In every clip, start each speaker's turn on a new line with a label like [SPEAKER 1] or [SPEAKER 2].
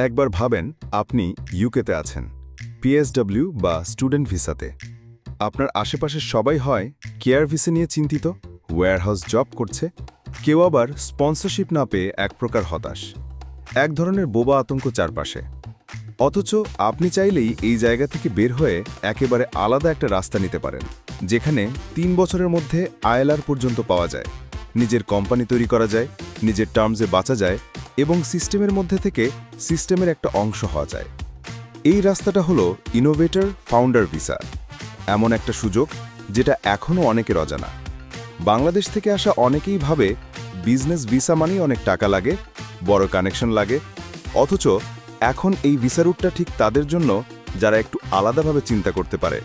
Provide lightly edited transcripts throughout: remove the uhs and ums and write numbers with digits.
[SPEAKER 1] একবার ভাবেন আপনি ইউকেতে আছেন, পিএসডব্লিউ বা স্টুডেন্ট ভিসাতে। আপনার আশেপাশের সবাই হয় কেয়ার ভিসা নিয়ে চিন্তিত, ওয়্যারহাউস জব করছে, কেউ আবার স্পন্সরশিপ না পেয়ে এক প্রকার হতাশ। এক ধরনের বোবা আতঙ্ক চারপাশে। অথচ আপনি চাইলেই এই জায়গা থেকে বের হয়ে একেবারে আলাদা একটা রাস্তা নিতে পারেন, যেখানে ৩ বছরের মধ্যে আইএলআর পর্যন্ত পাওয়া যায়, নিজের কোম্পানি তৈরি করা যায়, নিজের টার্মসে বাঁচা যায় এবং সিস্টেমের মধ্যে থেকে সিস্টেমের একটা অংশ হওয়া যায়। এই রাস্তাটা হলো ইনোভেটর ফাউন্ডার ভিসা। এমন একটা সুযোগ যেটা এখনও অনেকের অজানা। বাংলাদেশ থেকে আসা অনেকেই ভাবে বিজনেস ভিসা মানেই অনেক টাকা লাগে, বড় কানেকশন লাগে। অথচ এখন এই ভিসা রুটটা ঠিক তাদের জন্য যারা একটু আলাদাভাবে চিন্তা করতে পারে,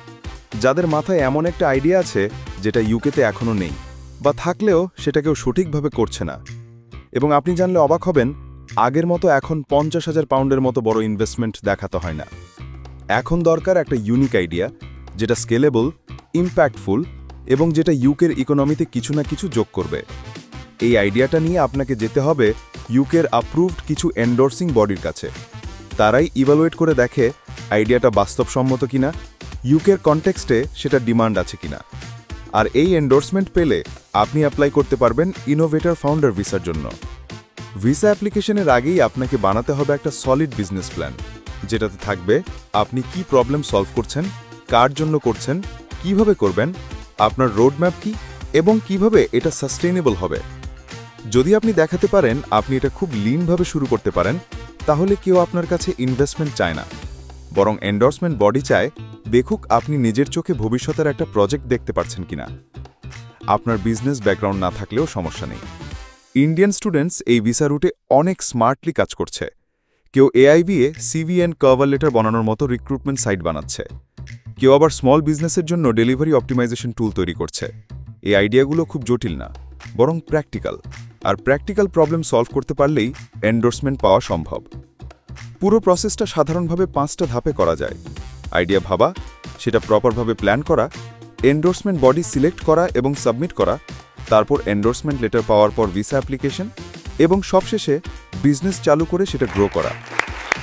[SPEAKER 1] যাদের মাথায় এমন একটা আইডিয়া আছে যেটা ইউকেতে এখনও নেই, বা থাকলেও সেটা কেউ সঠিকভাবে করছে না। এবং আপনি জানলে অবাক হবেন, আগের মতো এখন 50,000 পাউন্ডের মতো বড় ইনভেস্টমেন্ট দেখাতে হয় না। এখন দরকার একটা ইউনিক আইডিয়া, যেটা স্কেলেবল, ইম্প্যাক্টফুল এবং যেটা ইউকের ইকোনমিতে কিছু না কিছু যোগ করবে। এই আইডিয়াটা নিয়ে আপনাকে যেতে হবে ইউকের অ্যাপ্রুভড কিছু এন্ডোর্সিং বডির কাছে। তারাই ইভ্যালুয়েট করে দেখে আইডিয়াটা বাস্তবসম্মত কিনা, ইউকের কনটেক্সটে সেটা ডিমান্ড আছে কিনা। আর এই এন্ডোর্সমেন্ট পেলে আপনি অ্যাপ্লাই করতে পারবেন ইনোভেটর ফাউন্ডার ভিসার জন্য। ভিসা অ্যাপ্লিকেশনের আগেই আপনাকে বানাতে হবে একটা সলিড বিজনেস প্ল্যান, যেটাতে থাকবে আপনি কি প্রবলেম সলভ করছেন, কার জন্য করছেন, কিভাবে করবেন, আপনার রোডম্যাপ কি এবং কিভাবে এটা সাস্টেইনেবল হবে। যদি আপনি দেখাতে পারেন আপনি এটা খুব লিনভাবে শুরু করতে পারেন, তাহলে কেউ আপনার কাছে ইনভেস্টমেন্ট চায় না, বরং এন্ডোর্সমেন্ট বডি চায় দেখুক আপনি নিজের চোখে ভবিষ্যতের একটা প্রজেক্ট দেখতে পাচ্ছেন কিনা। আপনার বিজনেস ব্যাকগ্রাউন্ড না থাকলেও সমস্যা নেই। ইন্ডিয়ান স্টুডেন্টস এই ভিসা রুটে অনেক স্মার্টলি কাজ করছে। কেউ এআইবিএ সিভি অ্যান্ড কভার লেটার বানানোর মতো রিক্রুটমেন্ট সাইট বানাচ্ছে, কেউ আবার স্মল বিজনেসের জন্য ডেলিভারি অপটিমাইজেশন টুল তৈরি করছে। এই আইডিয়াগুলো খুব জটিল না, বরং প্র্যাকটিক্যাল, আর প্র্যাকটিক্যাল প্রবলেম সলভ করতে পারলেই এন্ডোর্সমেন্ট পাওয়া সম্ভব। পুরো প্রসেসটা সাধারণভাবে 5টা ধাপে করা যায়। আইডিয়া ভাবা, সেটা প্রপারভাবে প্ল্যান করা, এন্ডোর্সমেন্ট বডি সিলেক্ট করা এবং সাবমিট করা, তারপর এন্ডোর্সমেন্ট লেটার পাওয়ার পর ভিসা অ্যাপ্লিকেশন, এবং সবশেষে বিজনেস চালু করে সেটা গ্রো করা।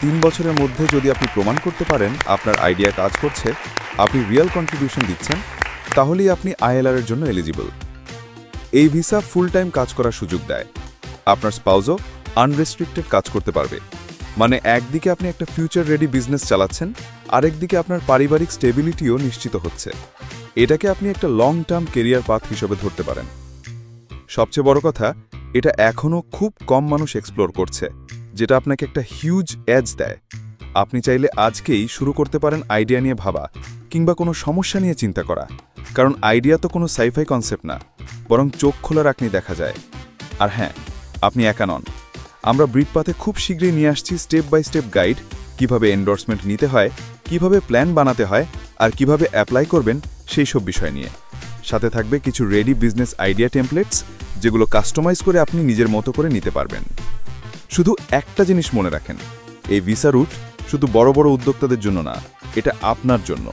[SPEAKER 1] 3 বছরের মধ্যে যদি আপনি প্রমাণ করতে পারেন আপনার আইডিয়া কাজ করছে, আপনি রিয়েল কন্ট্রিবিউশন দিচ্ছেন, তাহলেই আপনি আইএলআর এর জন্য এলিজিবল। এই ভিসা ফুল টাইম কাজ করার সুযোগ দেয়। আপনার স্পাউজও আনরেস্ট্রিক্টেড কাজ করতে পারবে। মানে একদিকে আপনি একটা ফিউচার রেডি বিজনেস চালাচ্ছেন, আরেকদিকে আপনার পারিবারিক স্টেবিলিটিও নিশ্চিত হচ্ছে। এটাকে আপনি একটা লং টার্ম কেরিয়ার পাথ হিসেবে ধরতে পারেন। সবচেয়ে বড় কথা, এটা এখনও খুব কম মানুষ এক্সপ্লোর করছে, যেটা আপনাকে একটা হিউজ এজ দেয়। আপনি চাইলে আজকেই শুরু করতে পারেন আইডিয়া নিয়ে ভাবা, কিংবা কোনো সমস্যা নিয়ে চিন্তা করা। কারণ আইডিয়া তো কোনো সাইফাই কনসেপ্ট না, বরং চোখ খোলা রাখনি দেখা যায়। আর হ্যাঁ, আপনি একা নন। আমরা ব্রিডপাথে খুব শীঘ্রই নিয়ে আসছি স্টেপ বাই স্টেপ গাইড, কিভাবে এন্ডোর্সমেন্ট নিতে হয়, কিভাবে প্ল্যান বানাতে হয়, আর কিভাবে অ্যাপ্লাই করবেন সেই সব বিষয় নিয়ে। সাথে থাকবে কিছু রেডি বিজনেস আইডিয়া টেমপ্লেটস, যেগুলো কাস্টমাইজ করে আপনি নিজের মতো করে নিতে পারবেন। শুধু একটা জিনিস মনে রাখেন, এই ভিসা রুট শুধু বড় বড় উদ্যোক্তাদের জন্য না, এটা আপনার জন্য।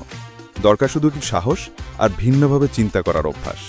[SPEAKER 1] দরকার শুধু কি সাহস আর ভিন্নভাবে চিন্তা করার অভ্যাস।